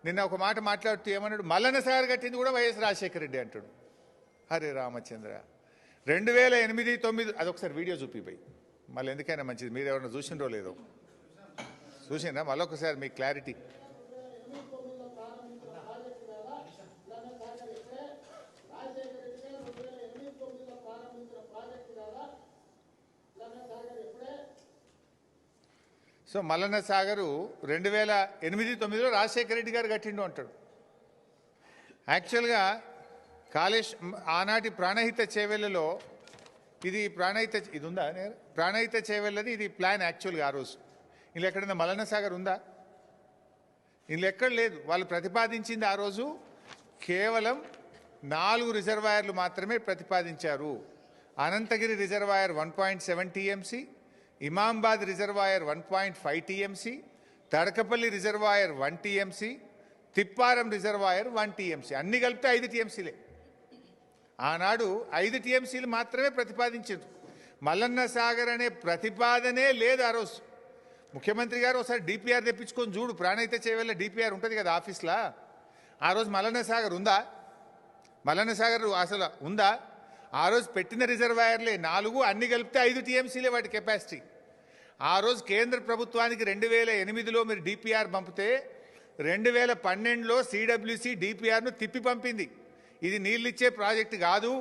నిన్న ఒక మాట మాట్లాడుతూ ఏమన్నాడు, మల్లన్న సాగర్ కట్టింది కూడా వైఎస్ రాజశేఖర రెడ్డి అంటాడు. హరే రామచంద్ర, 2008, 2009 అదొకసారి వీడియో చూపిపోయి మళ్ళీ ఎందుకైనా మంచిది. మీరు ఎవరైనా చూసిండ్రో లేదో చూసిండ్రా, మళ్ళొకసారి మీకు క్లారిటీ. సో మల్లన్న సాగరు 2008, 2009లో రాజశేఖర రెడ్డి గారు కట్టిండు అంటాడు. యాక్చువల్గా ఆనాటి ప్రాణహిత చేవెళ్ళలో ఇది ఉందా, ప్రాణహిత చేవెళ్ళది ఇది ప్లాన్ యాక్చువల్గా. ఆ రోజు ఇందులో ఎక్కడైనా మల్లన్న సాగర్ ఉందా? ఇందులో ఎక్కడ లేదు. వాళ్ళు ప్రతిపాదించింది ఆ రోజు కేవలం 4 రిజర్వాయర్లు మాత్రమే ప్రతిపాదించారు. Anantagiri reservoir 1.7 TMC, Imambad reservoir 1.5 TMC, Tadakapalli reservoir 1 TMC, Tipparam reservoir 1 TMC, అన్ని కలిపితే 5 టీఎంసీలే. ఆనాడు 5 టీఎంసీలు మాత్రమే ప్రతిపాదించారు. మల్లన్న సాగర్ అనే ప్రతిపాదనే లేదు ఆ రోజు. ముఖ్యమంత్రి గారు ఒకసారి డిపిఆర్ తెప్పించుకొని చూడు, ప్రాణహిత చేవెళ్ళ డిపిఆర్ ఉంటుంది కదా ఆఫీస్లో. ఆ రోజు మల్లన్న సాగర్ ఉందా? మల్లన్న సాగర్ అసలు ఉందా? ఆ రోజు పెట్టిన రిజర్వాయర్లే 4, అన్ని కలిపితే 5 టీఎంసీలే వాటి కెపాసిటీ. ఆ రోజు కేంద్ర ప్రభుత్వానికి 2008లో మీరు డిపిఆర్ పంపితే 2012లో సిడబ్ల్యూసి డిపిఆర్ను తిప్పి పంపింది. ఇది నీళ్ళిచ్చే ప్రాజెక్టు కాదు,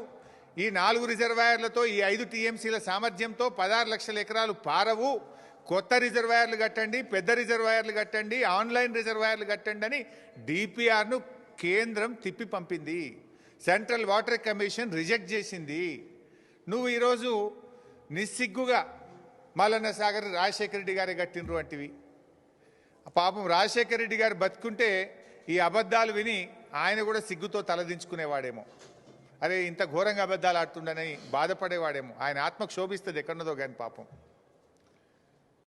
ఈ 4 రిజర్వాయర్లతో ఈ 5 టీఎంసీల సామర్థ్యంతో 16 లక్షల ఎకరాలు పారవు, కొత్త రిజర్వాయర్లు కట్టండి, పెద్ద రిజర్వాయర్లు కట్టండి, ఆన్లైన్ రిజర్వాయర్లు కట్టండి అని డిపిఆర్ను కేంద్రం తిప్పి పంపింది. సెంట్రల్ వాటర్ కమిషన్ రిజెక్ట్ చేసింది. నువ్వు ఈరోజు నిస్సిగ్గుగా మల్లన్న సాగర్ రాజశేఖర రెడ్డి గారే కట్టినరు అంటివి. పాపం రాజశేఖర రెడ్డి గారు బతుకుంటే ఈ అబద్ధాలు విని ఆయన కూడా సిగ్గుతో తలదించుకునేవాడేమో. అరే ఇంత ఘోరంగా అబద్ధాలు ఆడుతుండని బాధపడేవాడేమో. ఆయన ఆత్మకు శోభిస్తుంది ఎక్కడున్నదో కానీ పాపం.